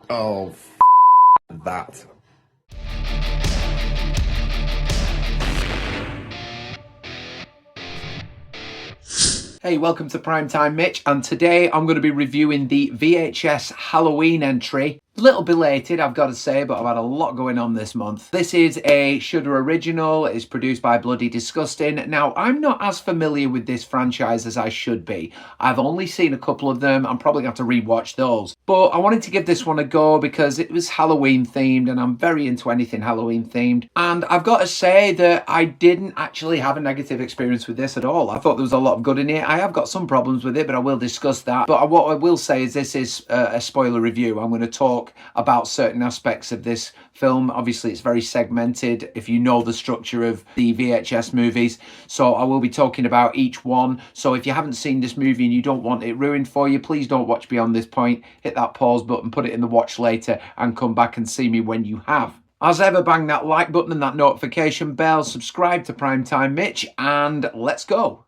Oh, that. Hey, welcome to Primetime Mitch, and today I'm going to be reviewing the VHS Halloween entry. A little belated, I've got to say, but I've had a lot going on this month. This is a Shudder original. It's produced by Bloody Disgusting. Now, I'm not as familiar with this franchise as I should be. I've only seen a couple of them. I'm probably going to have to rewatch those. But I wanted to give this one a go because it was Halloween themed, and I'm very into anything Halloween themed. And I've got to say that I didn't actually have a negative experience with this at all. I thought there was a lot of good in it. I have got some problems with it, but I will discuss that. But what I will say is this is a spoiler review. I'm going to talk about certain aspects of this film. Obviously, it's very segmented if you know the structure of the VHS movies. So I will be talking about each one. So if you haven't seen this movie and you don't want it ruined for you, please don't watch beyond this point. Hit that pause button, put it in the watch later, and come back and see me when you have. As ever, bang that like button and that notification bell, subscribe to Primetime Mitch, and let's go.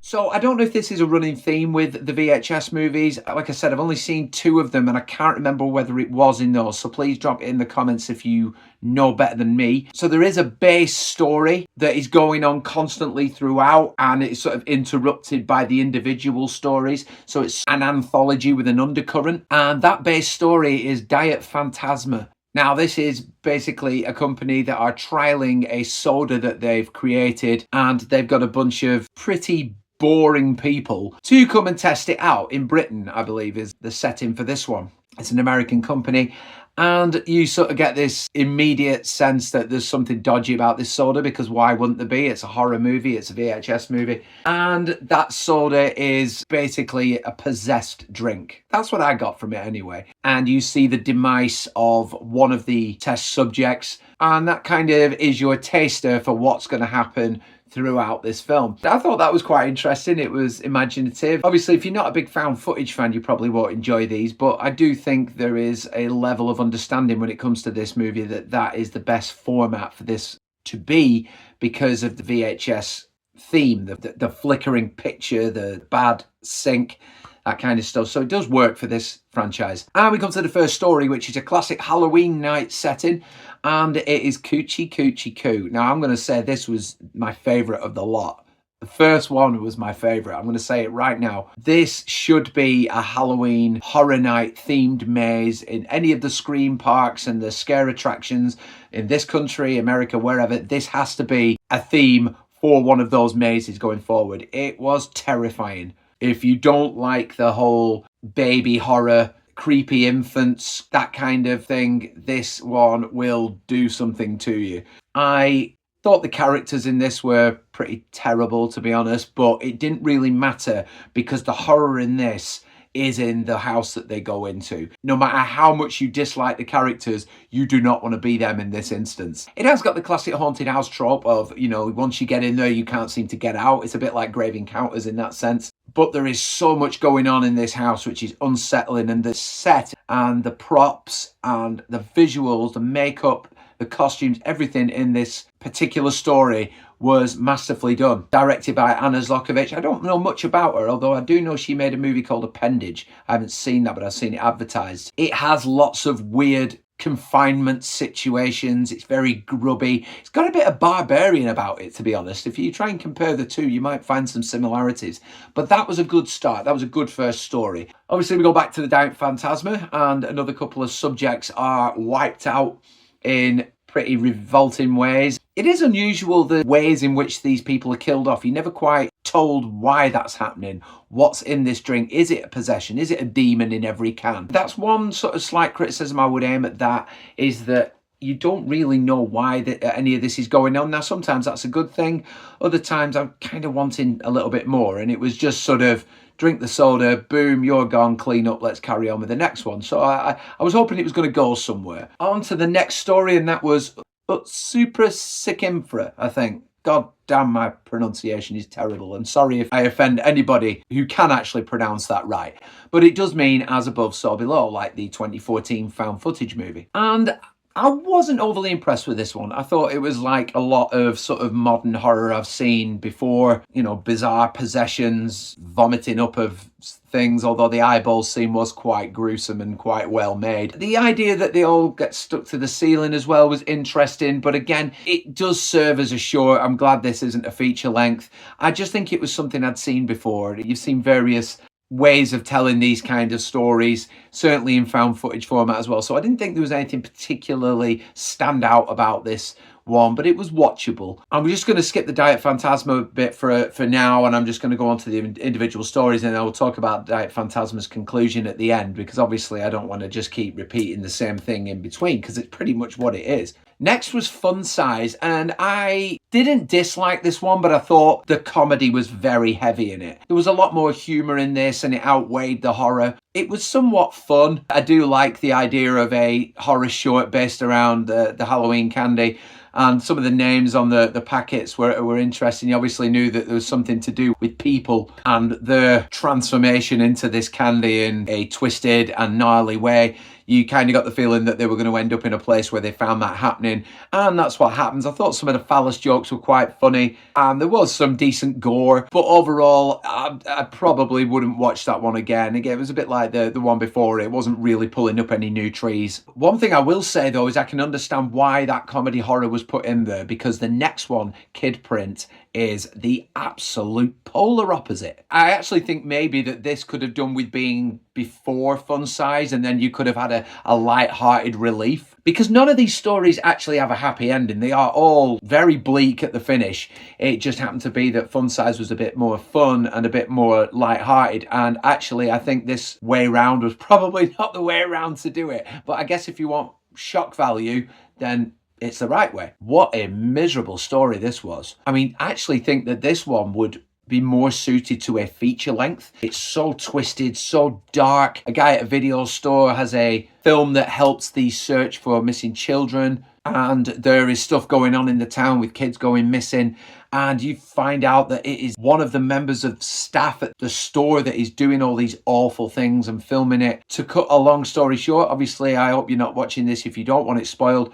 So I don't know if this is a running theme with the VHS movies. Like I said, I've only seen two of them and I can't remember whether it was in those. So please drop it in the comments if you know better than me. So there is a base story that is going on constantly throughout, and it's sort of interrupted by the individual stories. So it's an anthology with an undercurrent, and that base story is Diet Phantasma. Now, this is basically a company that are trialing a soda that they've created, and they've got a bunch of pretty boring people to come and test it out. In Britain, I believe, is the setting for this one. It's an American company, and you sort of get this immediate sense that there's something dodgy about this soda, because why wouldn't there be? It's a horror movie, it's a VHS movie, and that soda is basically a possessed drink. That's what I got from it anyway. And you see the demise of one of the test subjects, and that kind of is your taster for what's going to happen throughout this film. I thought that was quite interesting. It was imaginative. Obviously, if you're not a big found footage fan, you probably won't enjoy these, but I do think there is a level of understanding when it comes to this movie that is the best format for this to be, because of the VHS theme, the flickering picture, the bad sync, that kind of stuff. So it does work for this franchise. And we come to the first story, which is a classic Halloween night setting, and it is 𝐒𝐿𝐂𝐋𝐒. Now, I'm going to say this was my favourite of the lot. The first one was my favourite. I'm going to say it right now. This should be a Halloween horror night themed maze in any of the Scream parks and the scare attractions in this country, America, wherever. This has to be a theme for one of those mazes going forward. It was terrifying. If you don't like the whole baby horror, creepy infants, that kind of thing, this one will do something to you. I thought the characters in this were pretty terrible, to be honest, but it didn't really matter because the horror in this is in the house that they go into. No matter how much you dislike the characters, you do not want to be them in this instance. It has got the classic haunted house trope of, you know, once you get in there, you can't seem to get out. It's a bit like Grave Encounters in that sense. But there is so much going on in this house which is unsettling, and the set and the props and the visuals, the makeup, the costumes, everything in this particular story was masterfully done. Directed by Anna 𝐒𝐿𝐂𝐈. I don't know much about her, although I do know she made a movie called Appendage. I haven't seen that, but I've seen it advertised. It has lots of weird confinement situations. It's very grubby. It's got a bit of barbarian about it, to be honest. If you try and compare the two, you might find some similarities. But that was a good start. That was a good first story. Obviously, we go back to the Diet Phantasma, and another couple of subjects are wiped out in pretty revolting ways. It is unusual the ways in which these people are killed off. You're never quite told why that's happening. What's in this drink? Is it a possession? Is it a demon in every can? That's one sort of slight criticism I would aim at, that is that you don't really know why any of this is going on. Now, sometimes that's a good thing. Other times I'm kind of wanting a little bit more, and it was just sort of drink the soda, boom, you're gone, clean up, let's carry on with the next one. So I was hoping it was going to go somewhere. On to the next story, and that was 𝐒𝐿𝐂𝐋𝐒, I think. God damn, my pronunciation is terrible. I'm sorry if I offend anybody who can actually pronounce that right. But it does mean as above, so below, like the 2014 found footage movie. And I wasn't overly impressed with this one. I thought it was like a lot of sort of modern horror I've seen before, you know, bizarre possessions, vomiting up of things, although the eyeball scene was quite gruesome and quite well made. The idea that they all get stuck to the ceiling as well was interesting, but again, it does serve as a short. I'm glad this isn't a feature length. I just think it was something I'd seen before. You've seen various ways of telling these kind of stories, certainly in found footage format as well. So I didn't think there was anything particularly stand out about this one, but it was watchable. I'm just going to skip the Diet Phantasma bit for now, and I'm just going to go on to the individual stories, and I will talk about Diet Phantasma's conclusion at the end, because obviously I don't want to just keep repeating the same thing in between, because it's pretty much what it is. Next was Fun Size, and I didn't dislike this one, but I thought the comedy was very heavy in it. There was a lot more humour in this, and it outweighed the horror. It was somewhat fun. I do like the idea of a horror short based around the Halloween candy, and some of the names on the packets were interesting. You obviously knew that there was something to do with people and their transformation into this candy in a twisted and gnarly way. You kind of got the feeling that they were going to end up in a place where they found that happening, and that's what happens. I thought some of the phallus jokes were quite funny, and there was some decent gore, but overall, I probably wouldn't watch that one again. Again, it was a bit like the one before. It wasn't really pulling up any new trees. One thing I will say, though, is I can understand why that comedy horror was put in there, because the next one, Kid Print, is the absolute polar opposite. I actually think maybe that this could have done with being before Fun Size, and then you could have had a light-hearted relief, because none of these stories actually have a happy ending. They are all very bleak at the finish. It just happened to be that Fun Size was a bit more fun and a bit more light-hearted, and actually I think this way round was probably not the way around to do it, but I guess if you want shock value, then it's the right way. What a miserable story this was. I mean, I actually think that this one would be more suited to a feature length. It's so twisted, so dark. A guy at a video store has a film that helps the search for missing children, and there is stuff going on in the town with kids going missing, and you find out that it is one of the members of staff at the store that is doing all these awful things and filming it. To cut a long story short, obviously I hope you're not watching this if you don't want it spoiled,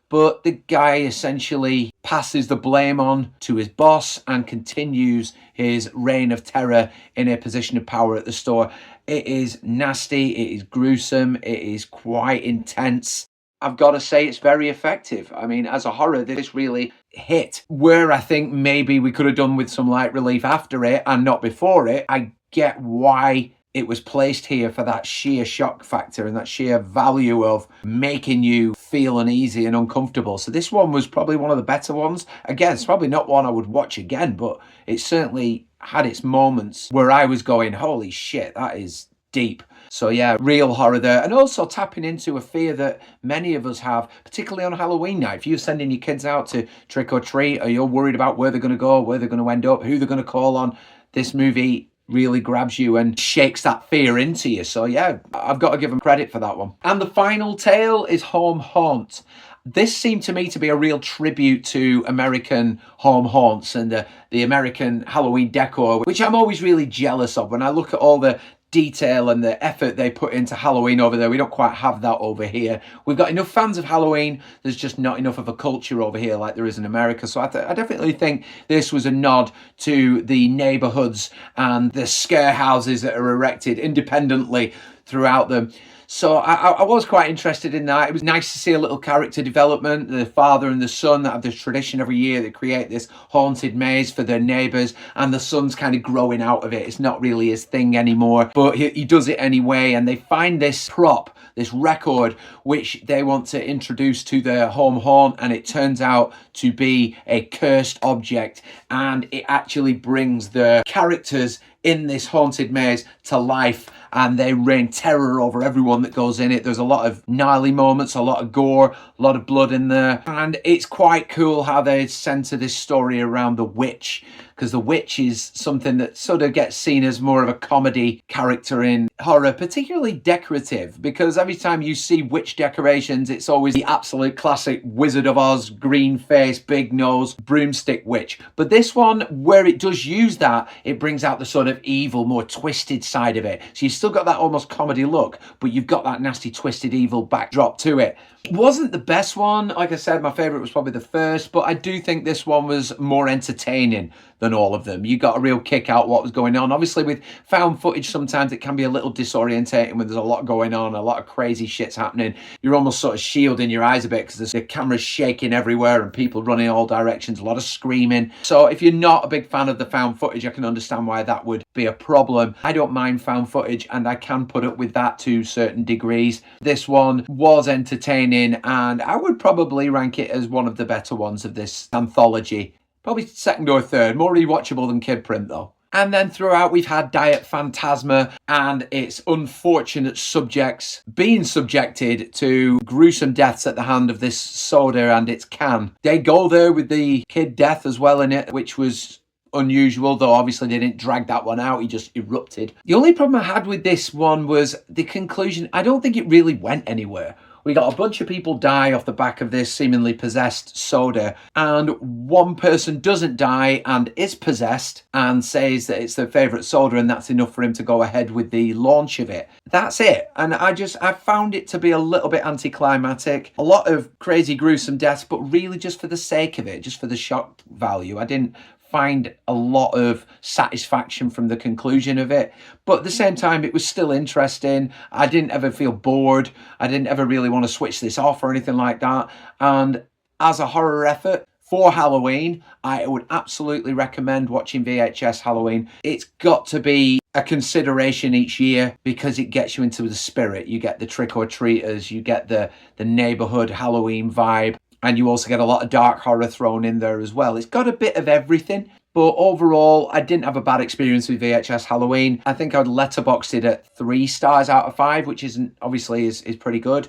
but the guy essentially passes the blame on to his boss and continues his reign of terror in a position of power at the store. It is nasty, it is gruesome, it is quite intense. I've got to say it's very effective. I mean, as a horror, this really hit. Where I think maybe we could have done with some light relief after it and not before it, I get why it was placed here for that sheer shock factor and that sheer value of making you feel uneasy and uncomfortable. So this one was probably one of the better ones. Again, it's probably not one I would watch again, but it certainly had its moments where I was going, holy shit, that is deep. So yeah, real horror there. And also tapping into a fear that many of us have, particularly on Halloween night. If you're sending your kids out to trick or treat, or you're worried about where they're going to go, where they're going to end up, who they're going to call on, this movie really grabs you and shakes that fear into you. So yeah, I've got to give them credit for that one. And the final tale is Home Haunt. This seemed to me to be a real tribute to American home haunts and the American Halloween decor, which I'm always really jealous of. When I look at all the detail and the effort they put into Halloween over there, we don't quite have that over here. We've got enough fans of Halloween, there's just not enough of a culture over here like there is in America. So I definitely think this was a nod to the neighborhoods and the scare houses that are erected independently throughout them. So I was quite interested in that. It was nice to see a little character development. The father and the son that have this tradition every year. They create this haunted maze for their neighbours, and the son's kind of growing out of it. It's not really his thing anymore, but he does it anyway. And they find this prop, this record, which they want to introduce to their home haunt, and it turns out to be a cursed object, and it actually brings the characters in this haunted maze to life, and they rain terror over everyone that goes in it. There's a lot of gnarly moments, a lot of gore, a lot of blood in there, and it's quite cool how they center this story around the witch, because the witch is something that sort of gets seen as more of a comedy character in horror, particularly decorative, because every time you see witch decorations, it's always the absolute classic Wizard of Oz, green face, big nose, broomstick witch. But this one, where it does use that, it brings out the sort of evil, more twisted side of it. So you still still got that almost comedy look, but you've got that nasty, twisted, evil backdrop to it. It wasn't the best one. Like I said, my favourite was probably the first, but I do think this one was more entertaining than all of them. You got a real kick out what was going on. Obviously, with found footage, sometimes it can be a little disorientating when there's a lot going on, a lot of crazy shit's happening. You're almost sort of shielding your eyes a bit because the camera's shaking everywhere and people running all directions, a lot of screaming. So if you're not a big fan of the found footage, I can understand why that would be a problem. I don't mind found footage and I can put up with that to certain degrees. This one was entertaining and I would probably rank it as one of the better ones of this anthology. Probably second or third, more rewatchable than Kid Print though. And then throughout we've had Diet Phantasma and its unfortunate subjects being subjected to gruesome deaths at the hand of this soda and its can. They go there with the kid death as well in it, which was unusual, though obviously they didn't drag that one out, he just erupted. The only problem I had with this one was the conclusion. I don't think it really went anywhere. We got a bunch of people die off the back of this seemingly possessed soda, and one person doesn't die and is possessed and says that it's their favourite soda and that's enough for him to go ahead with the launch of it. That's it. And I found it to be a little bit anticlimactic. A lot of crazy gruesome deaths, but really just for the sake of it, just for the shock value. I didn't find a lot of satisfaction from the conclusion of it, but at the same time it was still interesting. I didn't ever feel bored. I didn't ever really want to switch this off or anything like that. And as a horror effort for Halloween, I would absolutely recommend watching VHS Halloween. It's got to be a consideration each year because it gets you into the spirit. You get the trick-or-treaters, you get the neighborhood Halloween vibe, and you also get a lot of dark horror thrown in there as well. It's got a bit of everything, but overall, I didn't have a bad experience with VHS Halloween. I think I would letterbox it at 3 stars out of 5, which isn't obviously is pretty good.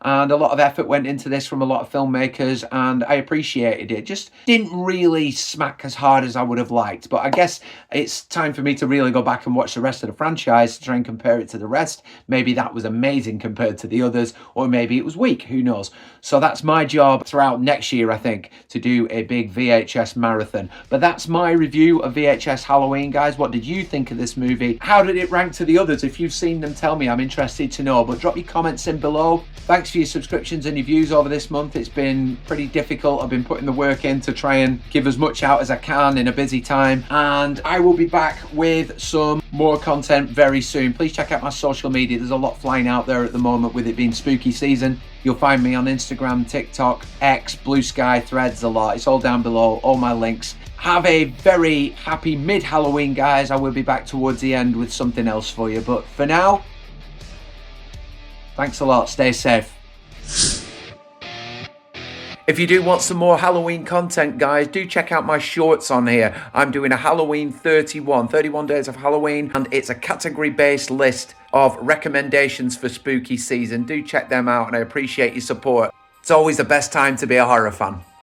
And a lot of effort went into this from a lot of filmmakers, and I appreciated it. Just didn't really smack as hard as I would have liked. But I guess it's time for me to really go back and watch the rest of the franchise to try and compare it to the rest. Maybe that was amazing compared to the others, or maybe it was weak, who knows. So that's my job throughout next year, I think, to do a big VHS marathon. But that's my review of VHS Halloween, guys. What did you think of this movie? How did it rank to the others? If you've seen them, tell me. I'm interested to know. But drop your comments in below. Thanks for your subscriptions and your views over this month. It's been pretty difficult. I've been putting the work in to try and give as much out as I can in a busy time, and I will be back with some more content very soon. Please check out my social media. There's a lot flying out there at the moment with it being spooky season. You'll find me on Instagram, TikTok, X, Blue Sky, Threads, a lot. It's all down below, all my links. Have a very happy mid-Halloween, guys. I will be back towards the end with something else for you, but for now, thanks a lot. Stay safe. If you do want some more Halloween content, guys, do check out my shorts on here. I'm doing a Halloween 31 days of Halloween, and it's a category-based list of recommendations for spooky season. Do check them out, and I appreciate your support. It's always the best time to be a horror fan.